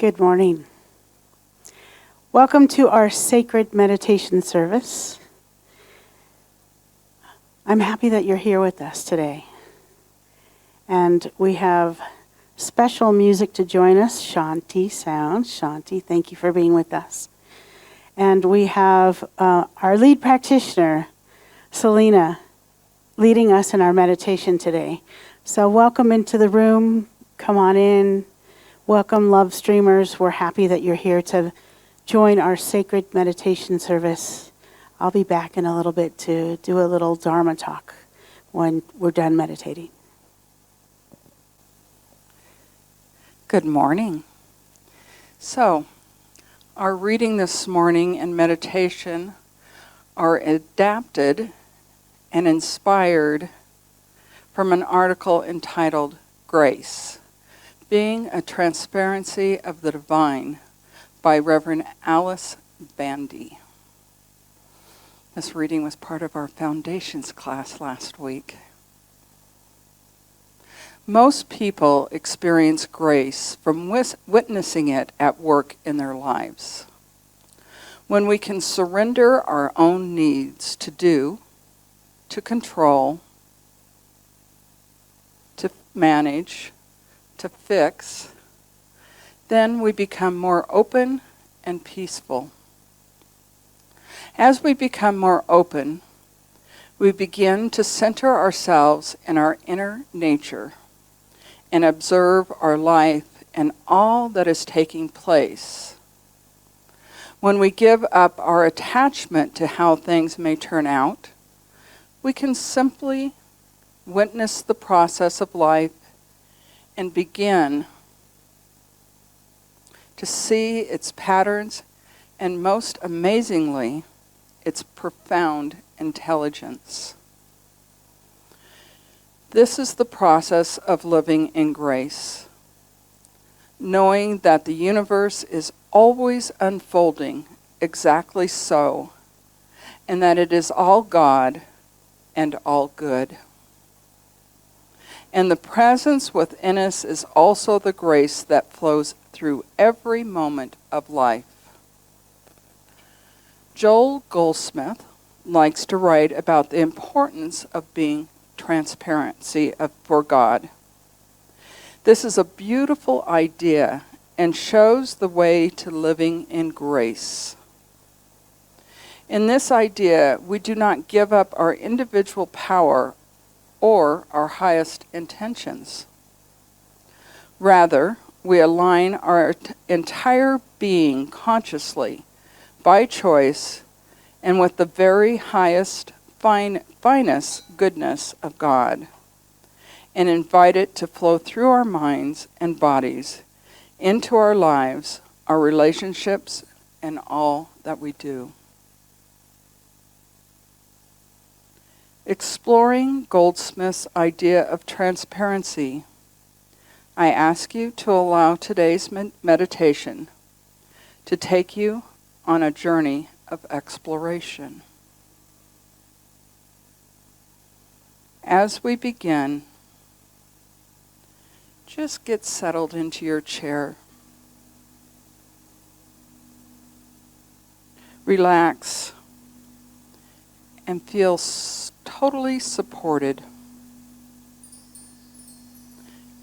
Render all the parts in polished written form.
Good morning. Welcome to our sacred meditation service. I'm happy that you're here with us today. And we have special music to join us, Shanti sound. Shanti, thank you for being with us. And we have our lead practitioner, Salina, leading us in our meditation today. So welcome into the room. Come on in. Welcome, love streamers. We're happy that you're here to join our sacred meditation service. I'll be back in a little bit to do a little Dharma talk when we're done meditating. Good morning. So, our reading this morning and meditation are adapted and inspired from an article entitled Grace, Being a Transparency of the Divine by Reverend Alice Bandy. This reading was part of our Foundations class last week. Most people experience grace from witnessing it at work in their lives. When we can surrender our own needs to do, to control, to manage, to fix, then we become more open and peaceful. As we become more open, we begin to center ourselves in our inner nature and observe our life and all that is taking place. When we give up our attachment to how things may turn out, we can simply witness the process of life and begin to see its patterns and, most amazingly, its profound intelligence. This is the process of living in grace, knowing that the universe is always unfolding exactly so, and that it is all God and all good. And the presence within us is also the grace that flows through every moment of life. Joel Goldsmith likes to write about the importance of being transparency for God. This is a beautiful idea and shows the way to living in grace. In this idea, we do not give up our individual power or our highest intentions. Rather, we align our entire being consciously, by choice, and with the very highest, finest goodness of God, and invite it to flow through our minds and bodies, into our lives, our relationships, and all that we do. Exploring Goldsmith's idea of transparency, I ask you to allow today's meditation to take you on a journey of exploration. As we begin, just get settled into your chair. Relax and feel totally supported.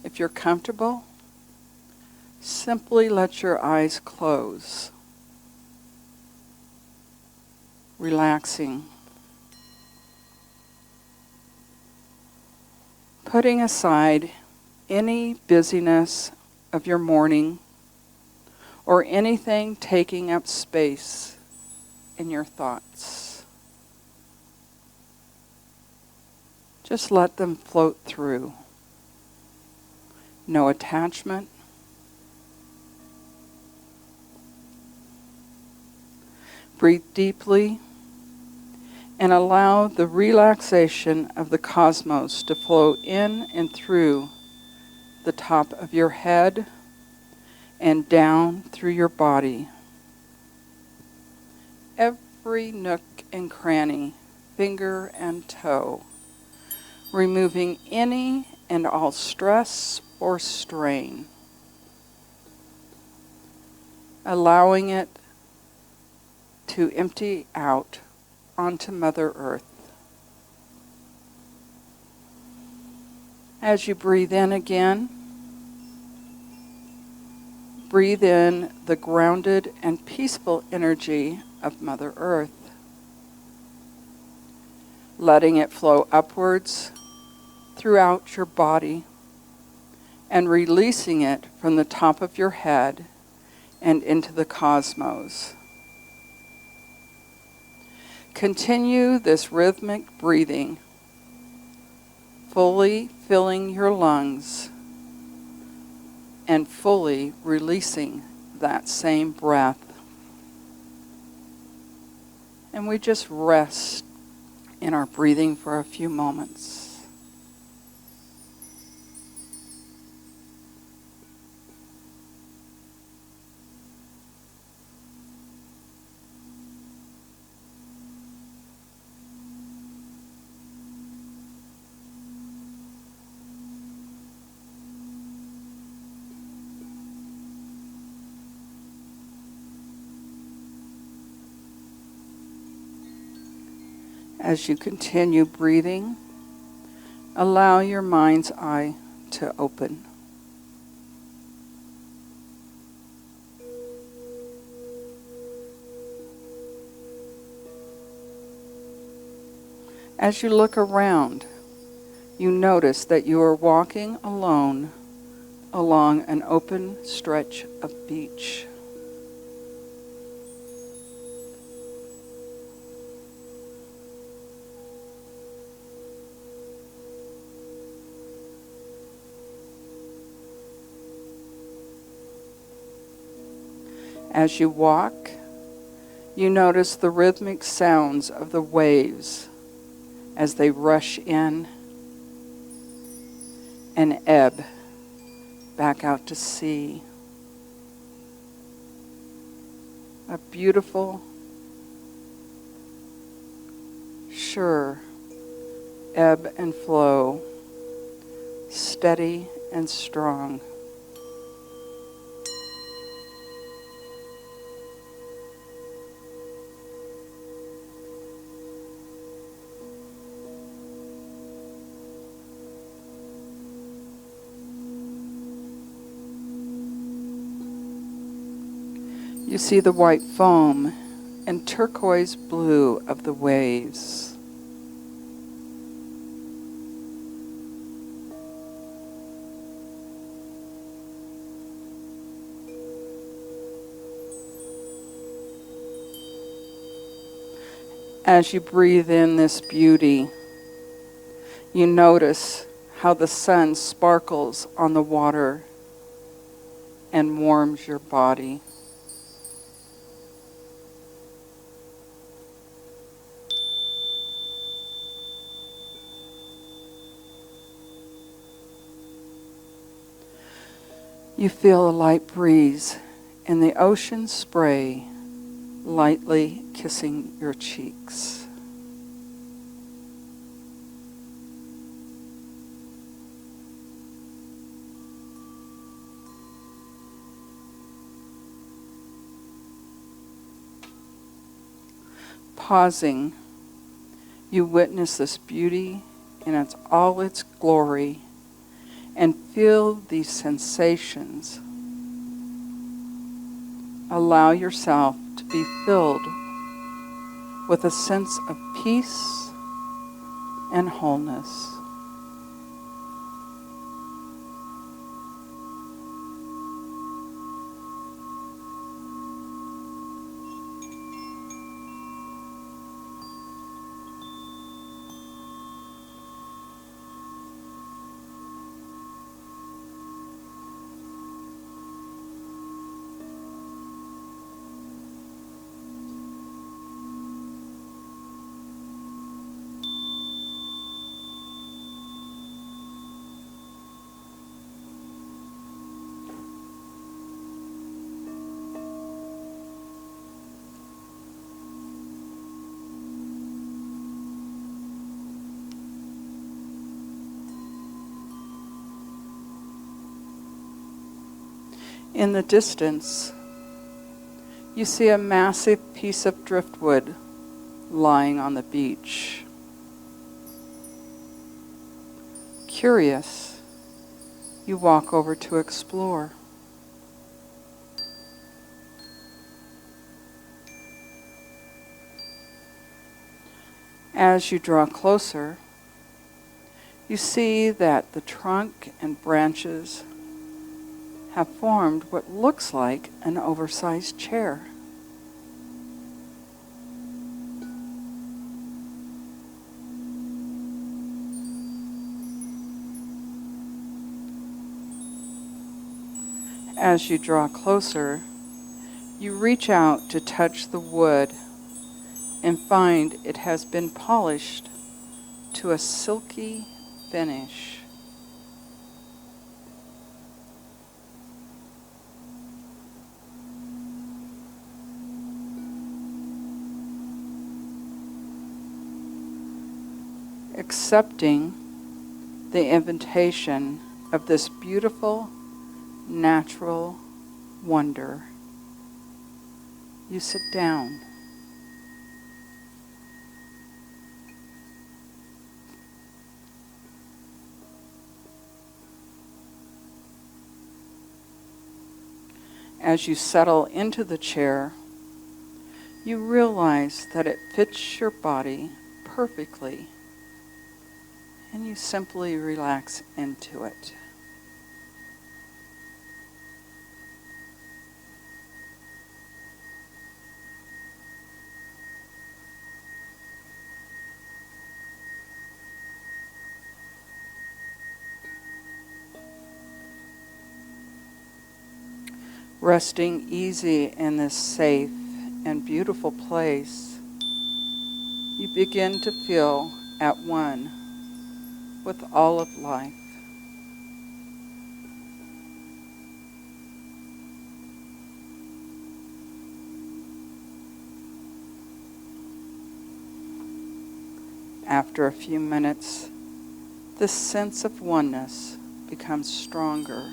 If you're comfortable, simply let your eyes close, relaxing, putting aside any busyness of your morning or anything taking up space in your thoughts. Just let them float through. No attachment. Breathe deeply and allow the relaxation of the cosmos to flow in and through the top of your head and down through your body. Every nook and cranny, finger and toe, removing any and all stress or strain. allowing it to empty out onto Mother Earth. As you breathe in again, breathe in the grounded and peaceful energy of Mother Earth, letting it flow upwards throughout your body and releasing it from the top of your head and into the cosmos. Continue this rhythmic breathing, fully filling your lungs and fully releasing that same breath. And we just rest in our breathing for a few moments. As you continue breathing, allow your mind's eye to open. As you look around, you notice that you are walking alone along an open stretch of beach. As you walk, you notice the rhythmic sounds of the waves as they rush in and ebb back out to sea. A beautiful, sure ebb and flow, steady and strong. You see the white foam and turquoise blue of the waves. As you breathe in this beauty, you notice how the sun sparkles on the water and warms your body. You feel a light breeze and the ocean spray lightly kissing your cheeks. Pausing, you witness this beauty in all its glory and feel these sensations. Allow yourself to be filled with a sense of peace and wholeness. In the distance, You see a massive piece of driftwood lying on the beach. Curious, you walk over to explore. As you draw closer, you see that the trunk and branches have formed what looks like an oversized chair. As you draw closer, you reach out to touch the wood and find it has been polished to a silky finish. Accepting the invitation of this beautiful, natural wonder, you sit down. As you settle into the chair, you realize that it fits your body perfectly, and you simply relax into it. Resting easy in this safe and beautiful place, you begin to feel at one with all of life. After a few minutes, this sense of oneness becomes stronger.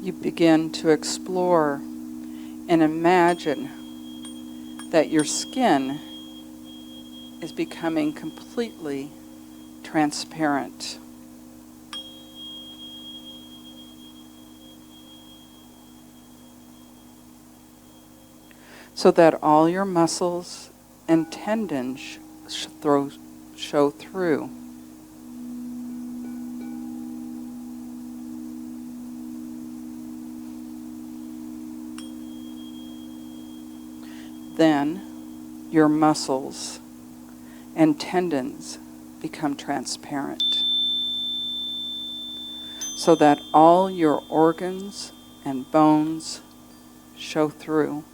You begin to explore and imagine that your skin is becoming completely transparent. So that all your muscles and tendons show through. Then your muscles and tendons become transparent, so that all your organs and bones show through.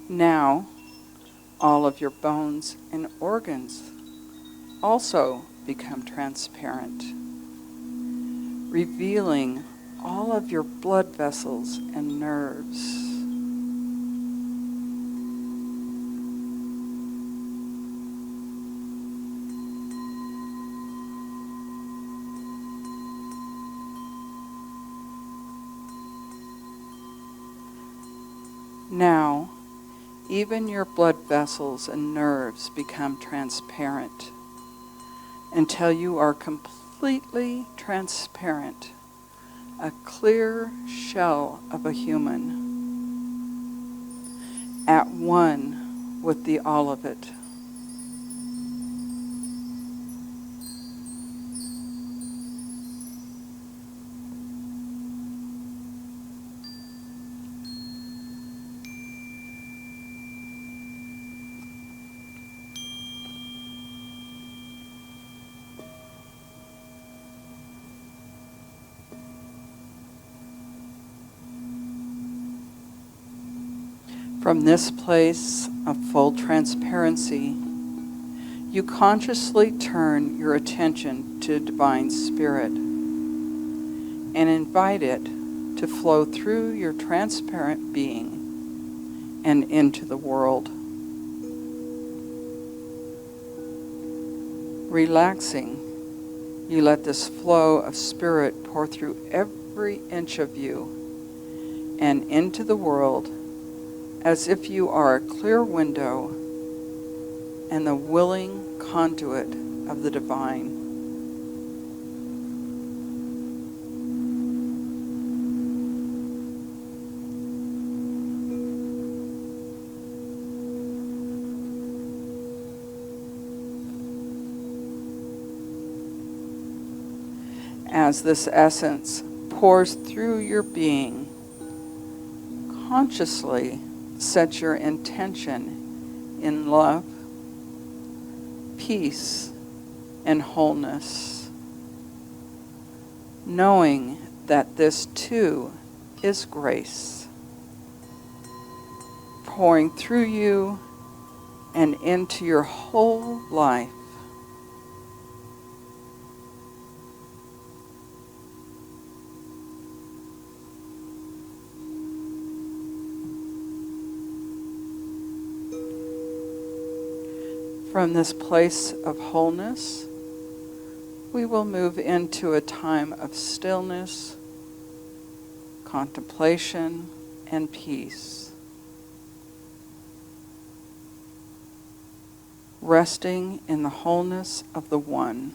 Now, all of your bones and organs also become transparent, revealing all of your blood vessels and nerves. Now, even your blood vessels and nerves become transparent until you are completely transparent, a clear shell of a human, at one with the all of it. From this place of full transparency, you consciously turn your attention to Divine Spirit and invite it to flow through your transparent being and into the world. Relaxing, you let this flow of Spirit pour through every inch of you and into the world as if you are a clear window and the willing conduit of the divine. As this essence pours through your being, consciously set your intention in love, peace, and wholeness, knowing that this too is grace, pouring through you and into your whole life. From this place of wholeness, we will move into a time of stillness, contemplation, and peace. Resting in the wholeness of the One.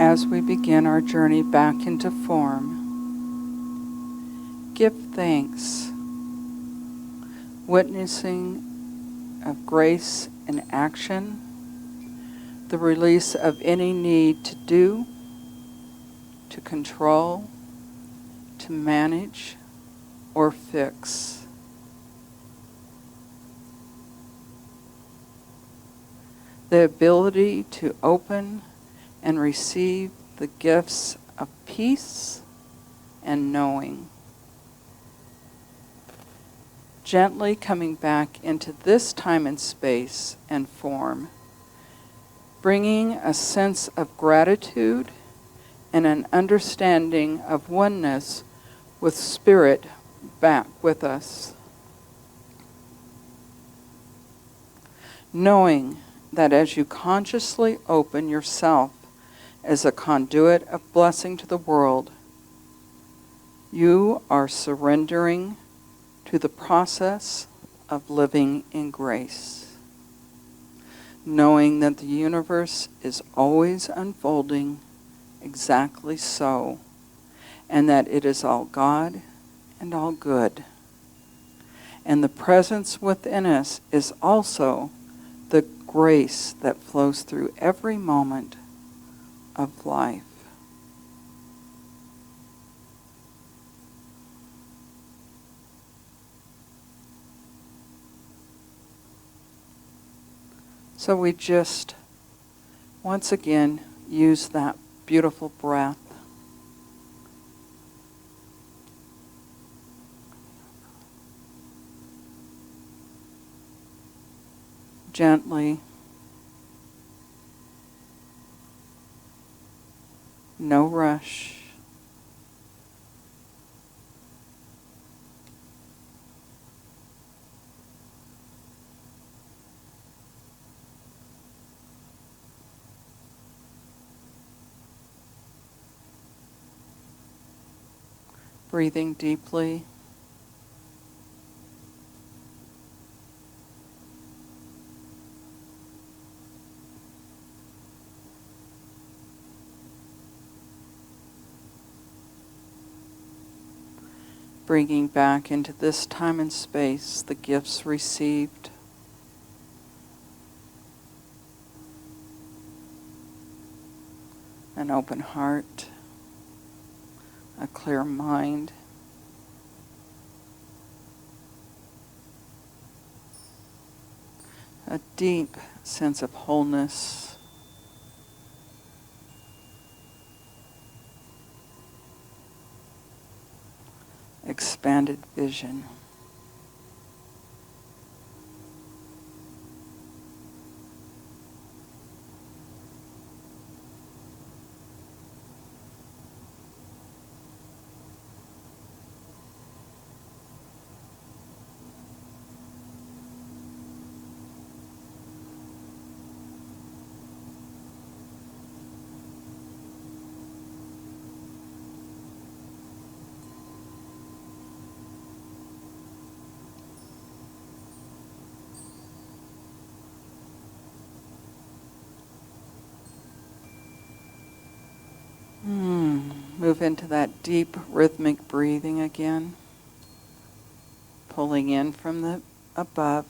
as we begin our journey back into form, give thanks, witnessing of grace in action, the release of any need to do, to control, to manage, or fix. The ability to open and receive the gifts of peace and knowing. Gently coming back into this time and space and form, bringing a sense of gratitude and an understanding of oneness with Spirit back with us. Knowing that as you consciously open yourself as a conduit of blessing to the world, you are surrendering to the process of living in grace. Knowing that the universe is always unfolding exactly so, and that it is all God and all good. And the presence within us is also the grace that flows through every moment of life. So we just, once again, use that beautiful breath. Gently, no rush. Breathing deeply. Bringing back into this time and space the gifts received. An open heart, a clear mind, a deep sense of wholeness, expanded vision. Move into that deep rhythmic breathing again. Pulling in from the above,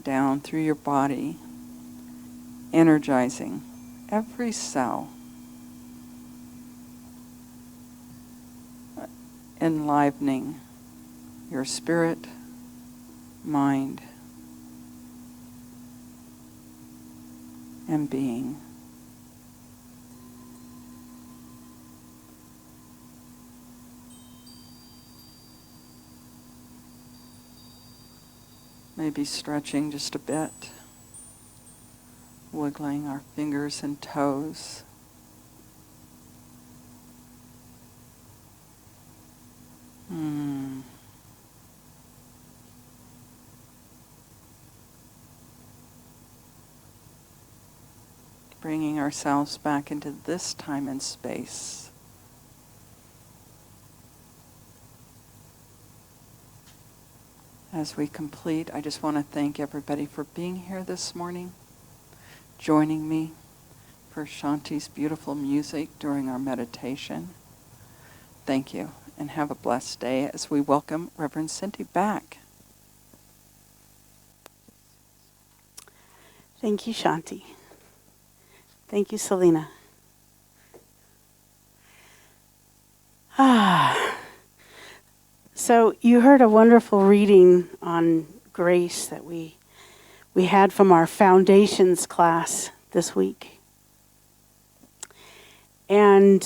down through your body, energizing every cell, enlivening your spirit, mind, and being. Maybe stretching just a bit, wiggling our fingers and toes. Bringing ourselves back into this time and space. As we complete, I just want to thank everybody for being here this morning, joining me, for Shanti's beautiful music during our meditation. Thank you, and have a blessed day as we welcome Reverend Cindy back. Thank you, Shanti. Thank you, Salina. So you heard a wonderful reading on grace that we had from our foundations class this week. And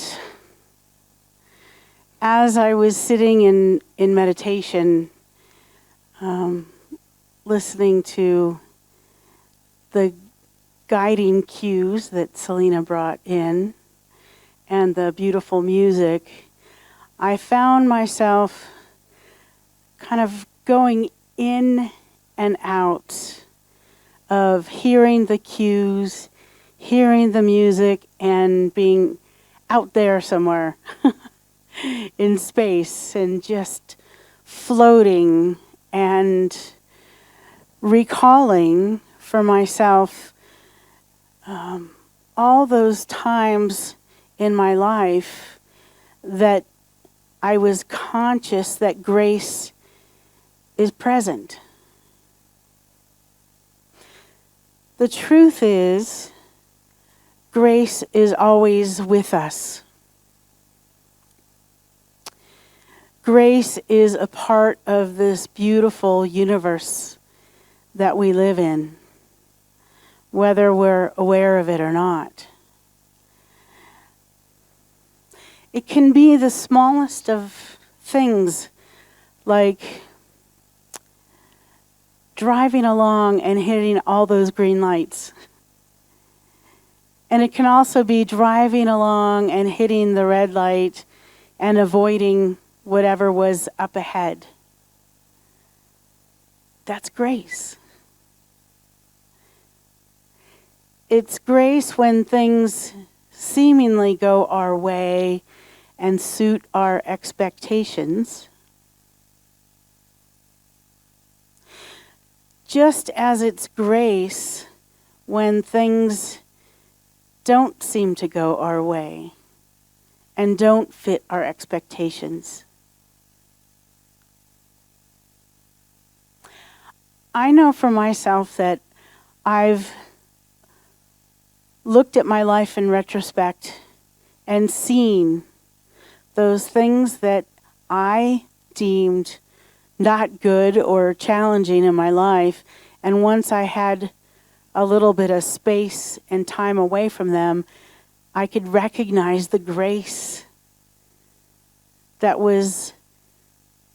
as I was sitting in meditation, listening to the guiding cues that Salina brought in and the beautiful music, I found myself kind of going in and out of hearing the cues, hearing the music, and being out there somewhere in space and just floating and recalling for myself all those times in my life that I was conscious that grace is present. The truth is, grace is always with us. Grace is a part of this beautiful universe that we live in, whether we're aware of it or not. It can be the smallest of things, like driving along and hitting all those green lights. And it can also be driving along and hitting the red light and avoiding whatever was up ahead. That's grace. It's grace when things seemingly go our way and suit our expectations. Just as it's grace when things don't seem to go our way and don't fit our expectations. I know for myself that I've looked at my life in retrospect and seen those things that I deemed not good or challenging in my life, and once I had a little bit of space and time away from them, I could recognize the grace that was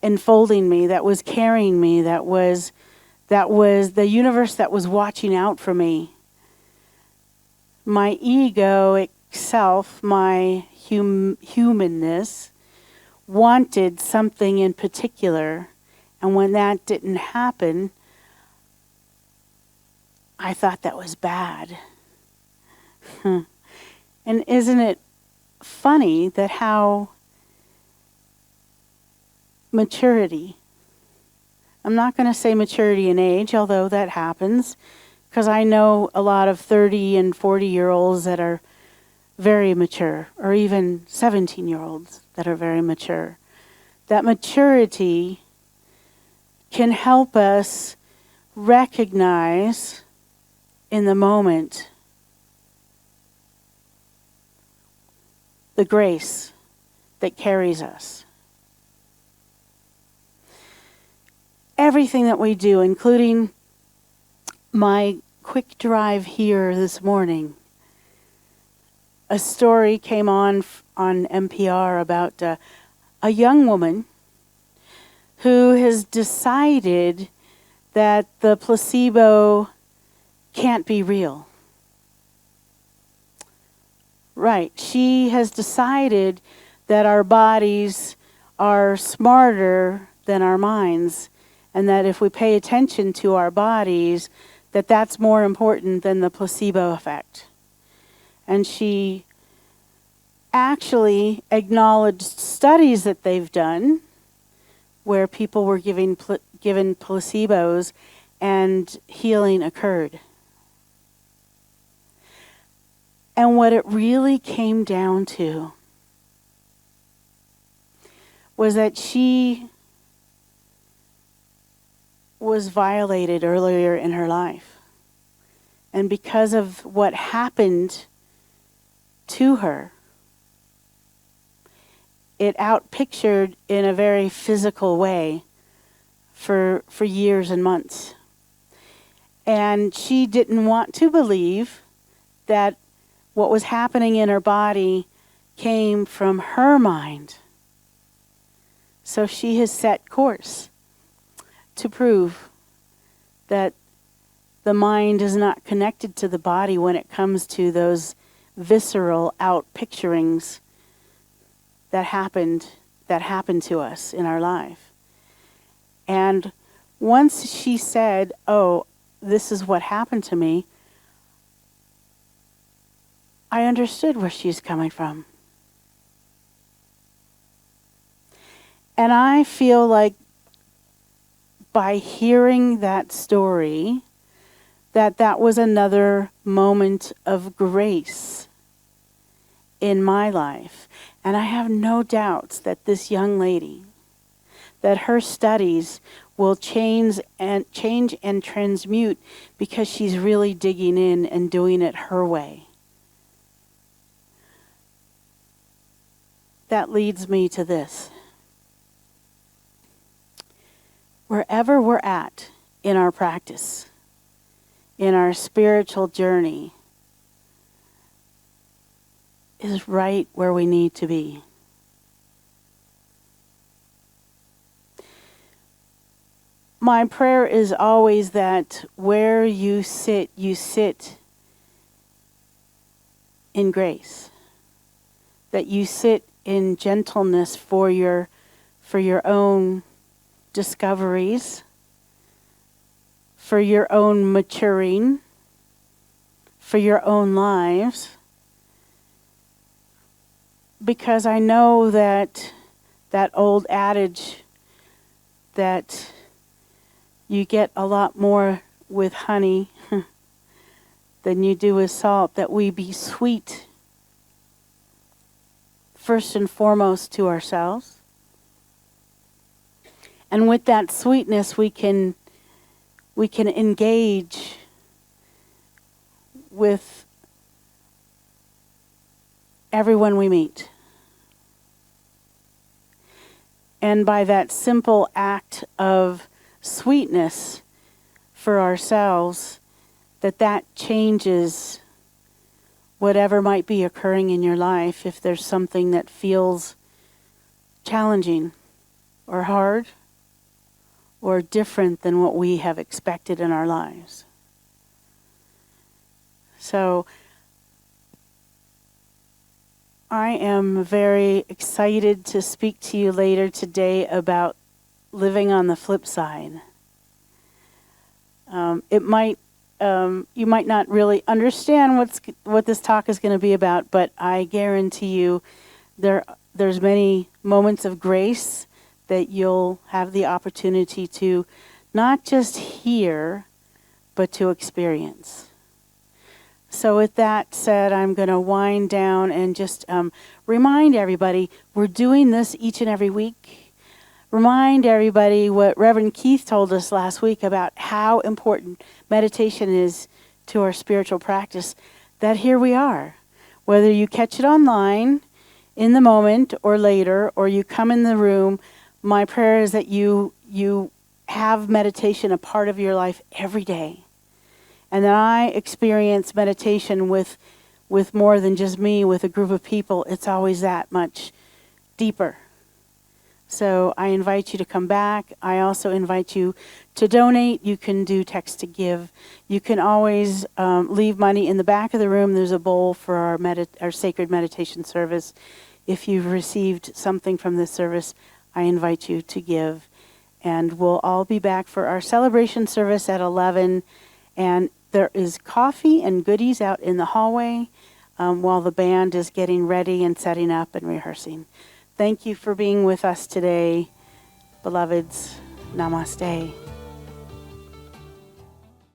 enfolding me, that was carrying me, that was the universe that was watching out for me. My ego itself, my humanness, wanted something in particular, and when that didn't happen, I thought that was bad. And isn't it funny that how maturity, I'm not going to say maturity in age, although that happens, because I know a lot of 30 and 40-year-olds that are very mature, or even 17-year-olds that are very mature. That maturity can help us recognize in the moment the grace that carries us. Everything that we do, including my quick drive here this morning, a story came on NPR about a young woman who has decided that the placebo can't be real. Right. She has decided that our bodies are smarter than our minds, and that if we pay attention to our bodies, that's more important than the placebo effect. And she actually acknowledged studies that they've done where people were given placebos and healing occurred. And what it really came down to was that she was violated earlier in her life. And because of what happened to her, it outpictured in a very physical way for years and months. And she didn't want to believe that what was happening in her body came from her mind. So she has set course to prove that the mind is not connected to the body when it comes to those visceral outpicturings that happened to us in our life. And once she said, "Oh, this is what happened to me," I understood where she's coming from. And I feel like by hearing that story, that was another moment of grace in my life. And I have no doubts that this young lady, that her studies will change and transmute because she's really digging in and doing it her way. That leads me to this. Wherever we're at in our practice, in our spiritual journey, is right where we need to be. My prayer is always that where you sit in grace. That you sit in gentleness for your own discoveries, for your own maturing, for your own lives. Because I know that old adage that you get a lot more with honey than you do with salt, that we be sweet first and foremost to ourselves. And with that sweetness we can engage with everyone we meet. And by that simple act of sweetness for ourselves, that changes whatever might be occurring in your life. If there's something that feels challenging or hard or different than what we have expected in our lives. So I am very excited to speak to you later today about living on the flip side. You might not really understand what this talk is going to be about, but I guarantee you there's many moments of grace that you'll have the opportunity to not just hear, but to experience. So with that said, I'm going to wind down and just remind everybody, we're doing this each and every week. Remind everybody what Reverend Keith told us last week about how important meditation is to our spiritual practice, that here we are. Whether you catch it online in the moment or later, or you come in the room, my prayer is that you have meditation a part of your life every day. And that I experience meditation with more than just me, with a group of people. It's always that much deeper. So I invite you to come back. I also invite you to donate. You can do text to give. You can always leave money in the back of the room. There's a bowl for our sacred meditation service. If you've received something from this service, I invite you to give. And we'll all be back for our celebration service at 11. And there is coffee and goodies out in the hallway while the band is getting ready and setting up and rehearsing. Thank you for being with us today, beloveds. Namaste.